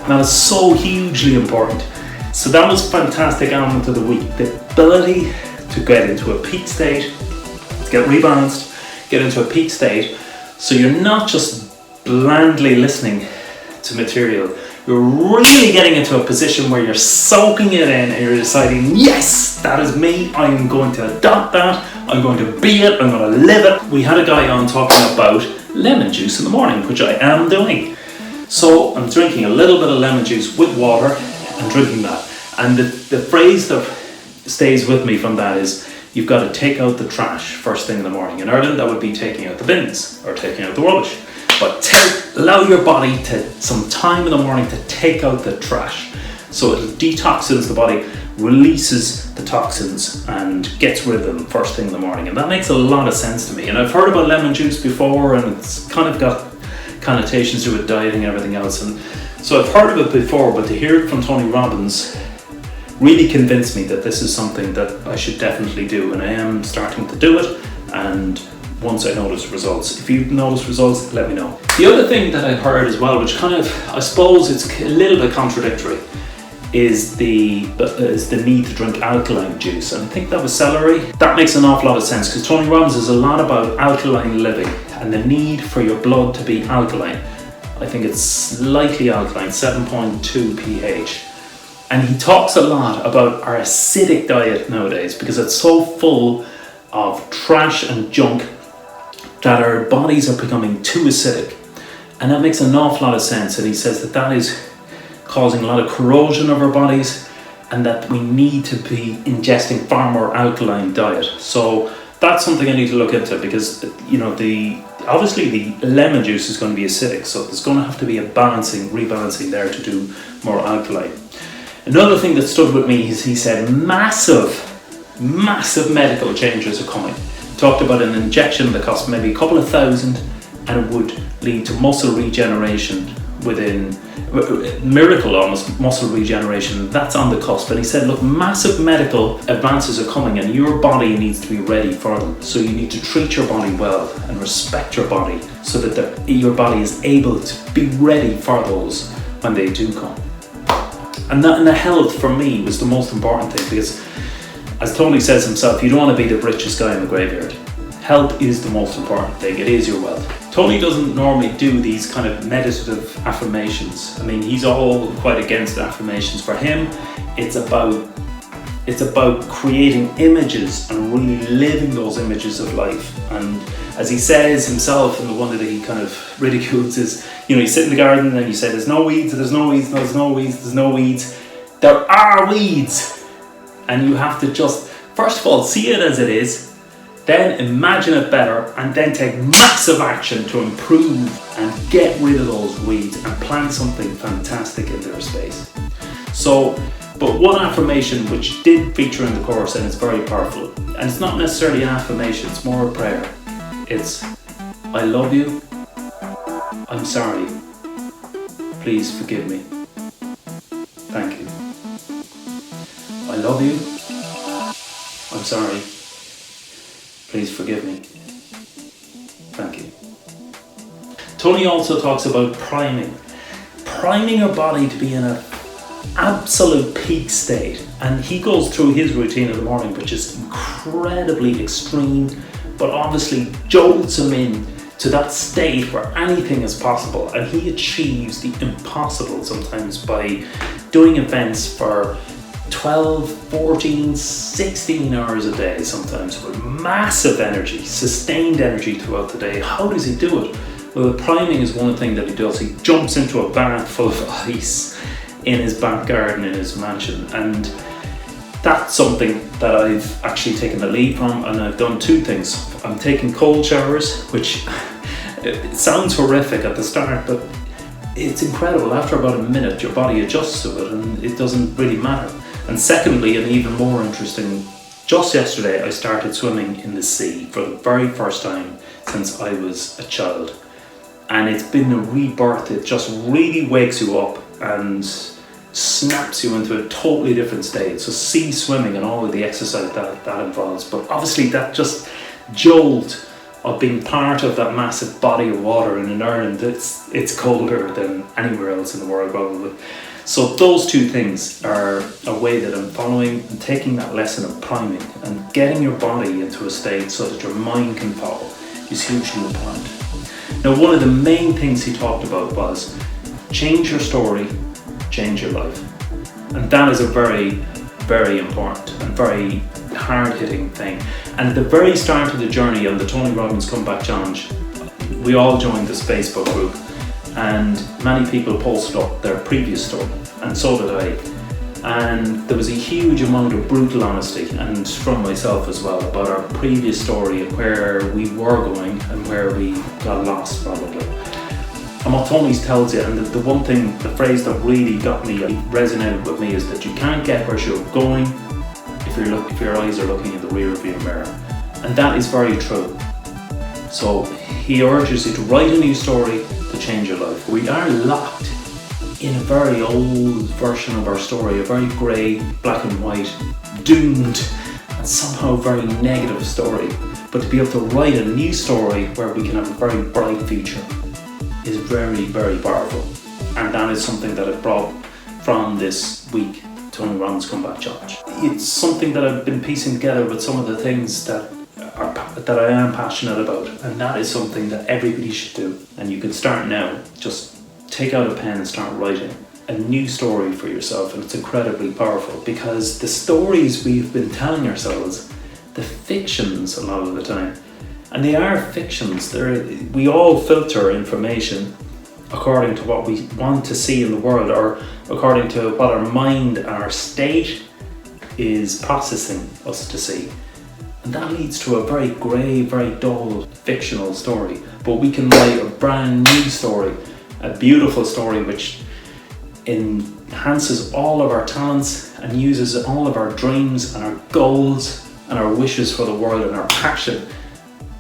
And that is so hugely important. So that was a fantastic element of the week. The ability to get into a peak state, get rebalanced, get into a peak state, so you're not just blandly listening to material, you're really getting into a position where you're soaking it in and you're deciding, yes, that is me, I'm going to adopt that, I'm going to be it, I'm going to live it. We had a guy on talking about lemon juice in the morning, which I am doing. So I'm drinking a little bit of lemon juice with water and drinking that. And the phrase that stays with me from that is, you've got to take out the trash first thing in the morning. In Ireland, that would be taking out the bins or taking out the rubbish. But allow your body to some time in the morning to take out the trash. So it detoxins the body, releases the toxins and gets rid of them first thing in the morning. And that makes a lot of sense to me. And I've heard about lemon juice before, and it's kind of got connotations to it, dieting and everything else. And so I've heard of it before, but to hear it from Tony Robbins really convinced me that this is something that I should definitely do. And I am starting to do it. And once I notice results. If you notice results, let me know. The other thing that I've heard as well, which kind of, I suppose it's a little bit contradictory, is the need to drink alkaline juice. And I think that was celery. That makes an awful lot of sense, because Tony Robbins is a lot about alkaline living and the need for your blood to be alkaline. I think it's slightly alkaline, 7.2 pH. And he talks a lot about our acidic diet nowadays, because it's so full of trash and junk that our bodies are becoming too acidic. And that makes an awful lot of sense. And he says that that is causing a lot of corrosion of our bodies, and that we need to be ingesting far more alkaline diet. So that's something I need to look into, because obviously the lemon juice is going to be acidic, so there's going to have to be a rebalancing there to do more alkaline. Another thing that stood with me is he said massive medical changes are coming. He talked about an injection that cost maybe a couple of $1,000 and it would lead to muscle regeneration within miracle, almost muscle regeneration. That's on the cusp. And he said, look, massive medical advances are coming and your body needs to be ready for them. So you need to treat your body well and respect your body, so that your body is able to be ready for those when they do come. And the health for me was the most important thing, because as Tony says himself, you don't want to be the richest guy in the graveyard. Health is the most important thing. It is your wealth. Tony doesn't normally do these kind of meditative affirmations. I mean, he's all quite against affirmations. For him, it's about creating images and really living those images of life. And as he says himself, and the one that he kind of ridicules is, you sit in the garden and you say, there's no weeds, there's no weeds, there's no weeds, there's no weeds. There are weeds. And you have to just, first of all, see it as it is, then imagine it better, and then take massive action to improve and get rid of those weeds and plant something fantastic in their space. So, but one affirmation which did feature in the course, and it's very powerful, and it's not necessarily an affirmation, it's more a prayer. It's, I love you, I'm sorry, please forgive me, thank you. I love you, I'm sorry, please forgive me, thank you. Tony also talks about priming your body to be in an absolute peak state, and he goes through his routine in the morning, which is incredibly extreme, but obviously jolts him in to that state where anything is possible, and he achieves the impossible sometimes by doing events for 12, 14, 16 hours a day sometimes, with massive energy, sustained energy throughout the day. How does he do it? Well, the priming is one thing that he does. He jumps into a bath full of ice in his back garden in his mansion, and that's something that I've actually taken the lead from, and I've done two things. I'm taking cold showers, which it sounds horrific at the start, but it's incredible. After about a minute, your body adjusts to it and it doesn't really matter. And secondly, and even more interesting, just yesterday I started swimming in the sea for the very first time since I was a child. And it's been a rebirth. It just really wakes you up and snaps you into a totally different state. So sea swimming and all of the exercise that involves, but obviously that just jolt of being part of that massive body of water. And in Ireland, it's colder than anywhere else in the world probably. So those two things are a way that I'm following and taking that lesson of priming and getting your body into a state so that your mind can follow is hugely important. Now, one of the main things he talked about was change your story, change your life. And that is a very, very important and very hard-hitting thing. And at the very start of the journey on the Tony Robbins Comeback Challenge, we all joined this Facebook group, and many people posted up their previous story, and so did I. And there was a huge amount of brutal honesty, and from myself as well, about our previous story and where we were going and where we got lost probably. And what Tony tells you, and the one thing, the phrase that really got me, resonated with me, is that you can't get where you're going if your eyes are looking in the rear view mirror. And that is very true. So he urges you to write a new story to change your life. We are locked in a very old version of our story, a very grey, black and white, doomed, and somehow very negative story. But to be able to write a new story where we can have a very bright future is very, very powerful. And that is something that I've brought from this week, Tony Robbins Comeback Challenge. It's something that I've been piecing together with some of the things that I am passionate about, and that is something that everybody should do. And you can start now. Just take out a pen and start writing a new story for yourself, and it's incredibly powerful, because the stories we've been telling ourselves, the fictions a lot of the time, and they are fictions. We all filter information according to what we want to see in the world, or according to what our mind and our state is processing us to see. And that leads to a very grey, very dull, fictional story. But we can write a brand new story, a beautiful story which enhances all of our talents and uses all of our dreams and our goals and our wishes for the world and our passion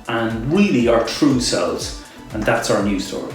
and really our true selves. And that's our new story.